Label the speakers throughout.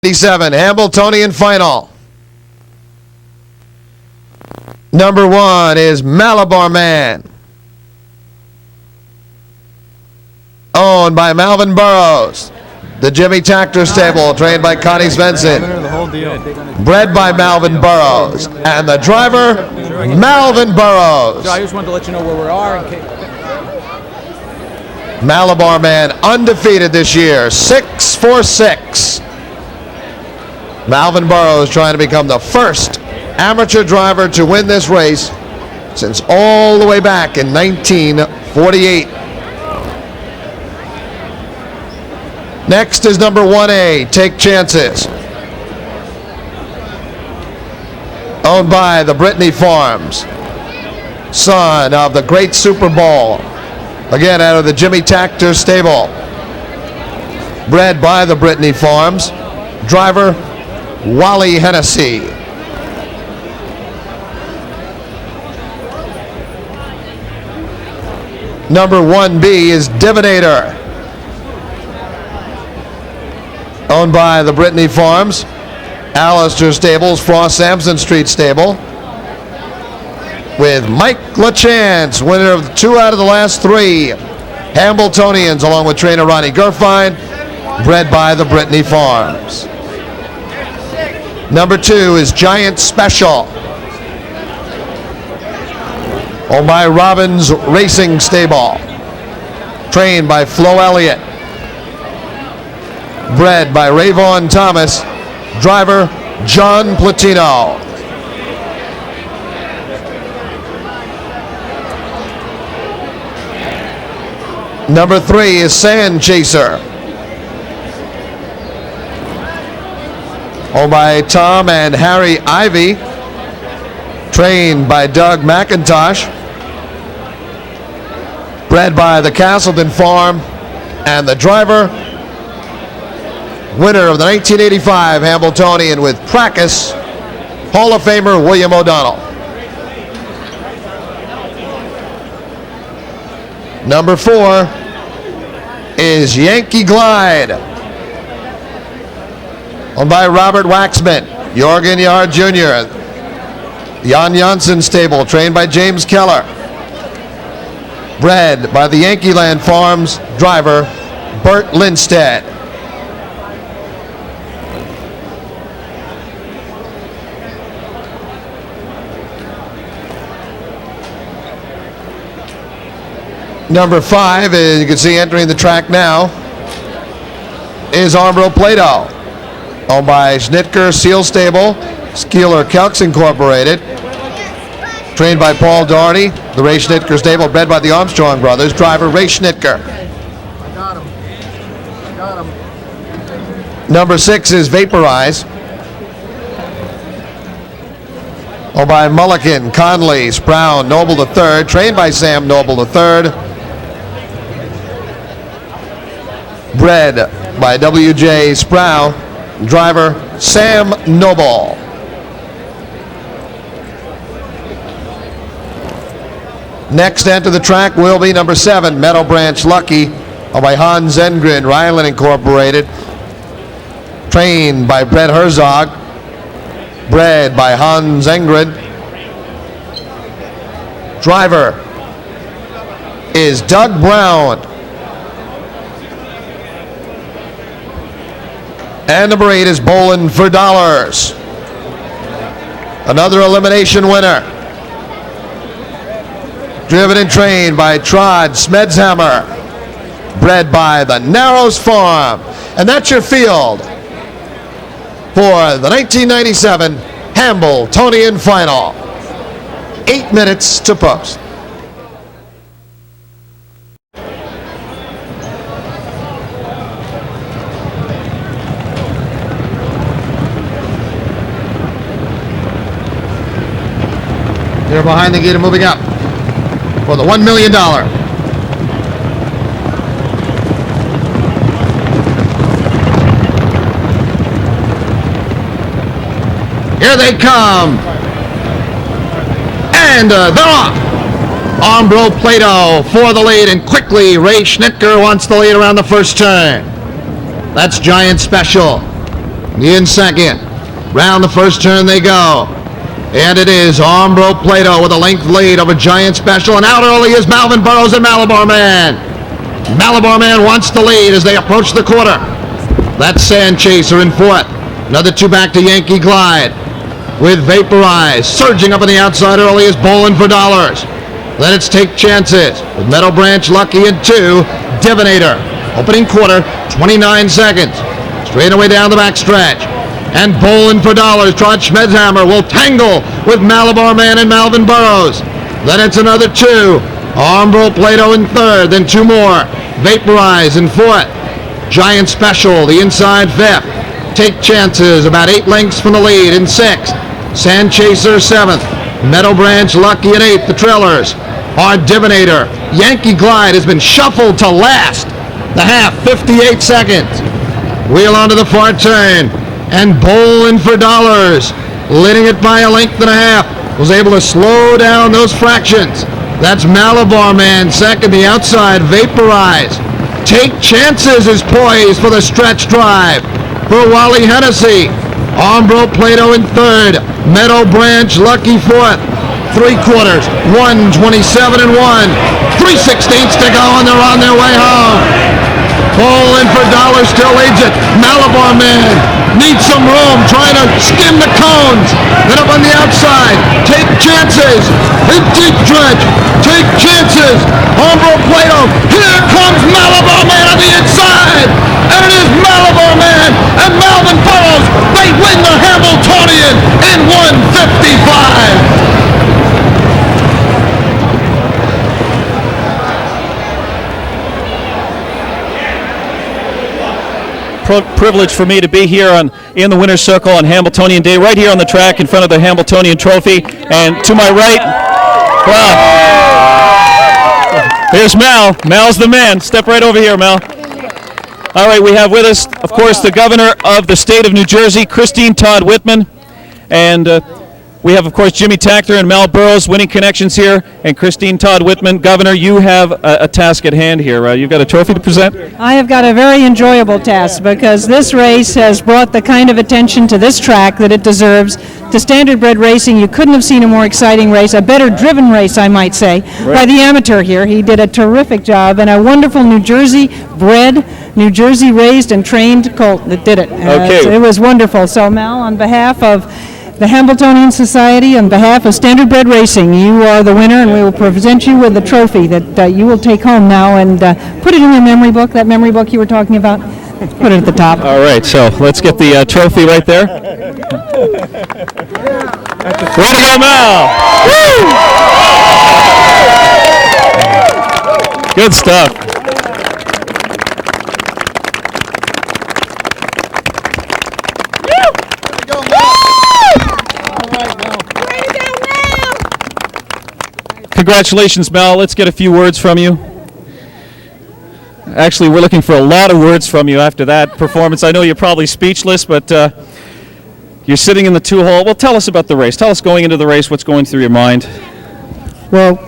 Speaker 1: 1987 Hambletonian final. Number 1 is Malabar Man, owned by Malvern Burroughs. The Jimmy Tractor Stable, trained by Connie Svensson. Bred by Malvern Burroughs. And the driver, Malvern Burroughs.
Speaker 2: I just wanted to let you know where we are.
Speaker 1: Malabar Man undefeated this year, 6-4-6. Malvern Burroughs trying to become the first amateur driver to win this race since all the way back in 1948. Next is number 1A, Take Chances, owned by the Brittany Farms, son of the great Super Bowl, again out of the Jimmy Tractor Stable, bred by the Brittany Farms, driver Wally Hennessy. Number 1B is Divinator, owned by the Brittany Farms, Alistair Stables, Frost Sampson Street Stable, with Mike LaChance, winner of 2 out of the last 3 Hambletonians, along with trainer Ronnie Gerfine, bred by the Brittany Farms. Number 2 is Giant Special, owned by Robbins Racing Stable, trained by Flo Elliott, bred by Rayvon Thomas, driver John Platino. Number 3 is Sand Chaser, owned by Tom and Harry Ivy, trained by Doug McIntosh, bred by the Castleton Farm, and the driver, winner of the 1985 Hambletonian with Practice, Hall of Famer William O'Donnell. Number 4 is Yankee Glide, owned by Robert Waxman, Jorgen Yard Jr., Jan Janssen Stable, trained by James Keller, bred by the Yankee Land Farms, driver Bert Lindstedt. Number 5, as you can see entering the track now, is Armbro Plato, owned by Schnitker Seal Stable, Skeeler Kelks Incorporated, trained by Paul Doherty, the Ray Schnitker Stable, bred by the Armstrong brothers, driver Ray Schnitker. Number 6 is Vaporize, owned by Mulligan, Conley, Sproul, Noble III, trained by Sam Noble III, bred by W.J. Sproul, driver Sam Noble. Next to enter the track will be number 7, Meadow Branch Lucky, owned by Hans Zengren, Ryland Incorporated, trained by Brett Herzog, bred by Hans Zengren. Driver is Doug Brown. And number 8 is Bowling for Dollars, another elimination winner, driven and trained by Trod Smedshammer, bred by the Narrows Farm. And that's your field for the 1997 Hambletonian final. 8 minutes to post. They're behind the gate and moving up for the $1 million. Here they come. And they're off. Armbro Plato for the lead, and quickly Ray Schnitker wants the lead around the first turn. That's Giant Special. in second. Round the first turn they go. And it is Armbro Plato with a length lead over Giant Special. And out early is Malvern Burroughs and Malabar Man. Malabar Man wants the lead as they approach the quarter. That's Sand Chaser in fourth. Another two back to Yankee Glide with Vaporize. Surging up on the outside early is Bowling for Dollars. Then it's Take Chances with Meadow Branch Lucky in two. Divinator. Opening quarter, 29 seconds. Straight away down the backstretch. And Bowling for Dollars. Trot Schmedhammer will tangle with Malabar Man and Malvern Burroughs. Then it's another two. Armbro Plato in third, then two more. Vaporize in fourth. Giant Special, the inside fifth. Take Chances, about 8 lengths from the lead in sixth. Sand Chaser seventh. Meadow Branch Lucky in eighth, the trailers. Our Divinator. Yankee Glide has been shuffled to last. The half, 58 seconds. Wheel onto the far turn. And Bowling for Dollars, leading it by a length and a half, was able to slow down those fractions. That's Malabar Man second, the outside, Vaporize. Take Chances is poised for the stretch drive for Wally Hennessy. Armbro Plato in third, Meadow Branch Lucky fourth. 3/4, 1:27 and 1. 3/16 to go and they're on their way home. Bowling for Dollars still leads it. Malabar Man needs some room, trying to skim the cones. Then up on the outside, Take Chances. In deep dredge, Take Chances. Armbro Plato. Here comes Malabar Man on the inside. And it is Malabar Man and Malvern Burroughs. They win the Hambletonian in 1:55.
Speaker 2: Privilege for me to be here in the winner's circle on Hambletonian Day, right here on the track in front of the Hambletonian trophy. And to my right, well, there's Mal. Mal's the man. Step right over here, Mal. All right, we have with us, of course, the governor of the state of New Jersey, Christine Todd Whitman. And we have, of course, Jimmy Takter and Mal Burroughs, winning connections here. And Christine Todd Whitman, Governor, you have a task at hand here. You've got a trophy to present?
Speaker 3: I have got a very enjoyable task because this race has brought the kind of attention to this track that it deserves. To standardbred racing, you couldn't have seen a more exciting race, a better driven race, I might say, by the amateur here. He did a terrific job, and a wonderful New Jersey bred, New Jersey raised and trained colt that did it.
Speaker 2: Okay.
Speaker 3: It was wonderful. So, Mal, on behalf of the Hambletonian Society, on behalf of Standardbred Racing, you are the winner, and we will present you with the trophy that you will take home now and put it in your memory book, that memory book you were talking about. Put it at the top.
Speaker 2: All right, so let's get the trophy right there. Way to go, Mal! Woo! Good stuff. Congratulations, Mel. Let's get a few words from you. Actually, we're looking for a lot of words from you after that performance. I know you're probably speechless, but you're sitting in the two-hole. Well, tell us about the race. Tell us going into the race, what's going through your mind.
Speaker 4: Well,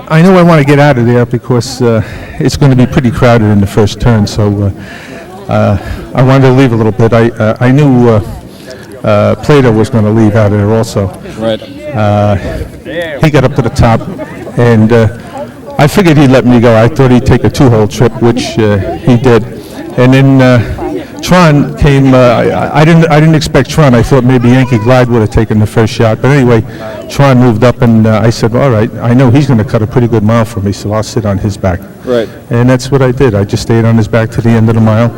Speaker 4: I know I want to get out of there because it's going to be pretty crowded in the first turn, so I wanted to leave a little bit. I knew Plato was going to leave out of there also.
Speaker 2: Right.
Speaker 4: He got up to the top, and I figured he'd let me go. I thought he'd take a two-hole trip, which he did. And then Tron came. I didn't expect Tron. I thought maybe Yankee Glide would have taken the first shot. But anyway, Tron moved up, and I said, all right, I know he's going to cut a pretty good mile for me, so I'll sit on his back.
Speaker 2: Right.
Speaker 4: And that's what I did. I just stayed on his back to the end of the mile.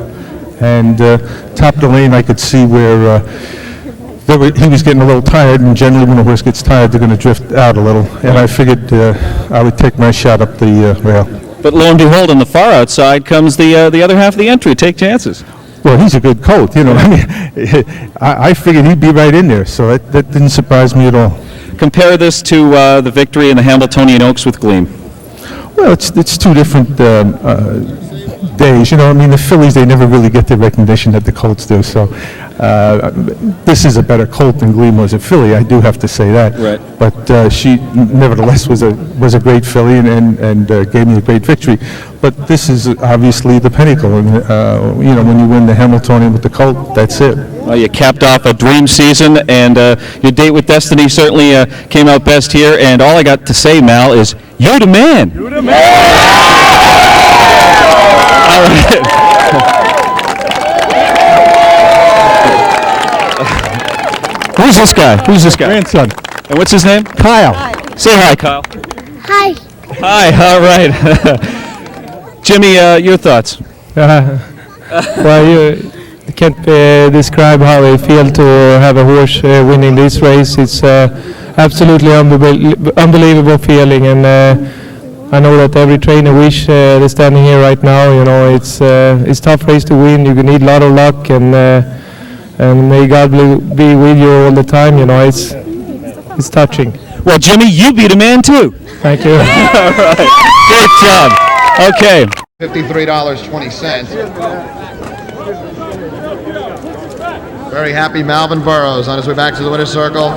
Speaker 4: And top of the lane, I could see where he was getting a little tired, and generally when a horse gets tired, they're going to drift out a little. And I figured I would take my shot up the rail.
Speaker 2: But lo and behold, on the far outside comes the other half of the entry. Take Chances.
Speaker 4: Well, he's a good colt, you know. I mean, I figured he'd be right in there, so that didn't surprise me at all.
Speaker 2: Compare this to the victory in the Hambletonian Oaks with Gleam.
Speaker 4: Well, it's two different days. You know, I mean, the fillies, they never really get the recognition that the colts do. So this is a better colt than Gleam was a filly. I do have to say that.
Speaker 2: Right.
Speaker 4: But she nevertheless was a great filly and gave me a great victory. But this is obviously the pinnacle. And you know, when you win the Hambletonian with the colt, that's it.
Speaker 2: Well, you capped off a dream season, and your date with Destiny certainly came out best here. And all I got to say, Mal, is you're the man. You're the man. All right. Who's this guy? Who's this guy?
Speaker 4: Grandson.
Speaker 2: And what's his name?
Speaker 4: Kyle.
Speaker 2: Say hi, Kyle.
Speaker 5: Hi.
Speaker 2: Hi. All right. Jimmy, your thoughts?
Speaker 6: Well, you can't describe how I feel to have a horse winning this race. It's absolutely unbelievable feeling, and I know that every trainer wish they're standing here right now. You know, it's tough race to win. You need a lot of luck, and may God be with you all the time. You know, it's touching.
Speaker 2: Well, Jimmy, you beat a man too.
Speaker 6: Thank you.
Speaker 2: All right. Great job. Okay.
Speaker 1: $53.20. Very happy Malvern Burroughs on his way back to the winner's circle.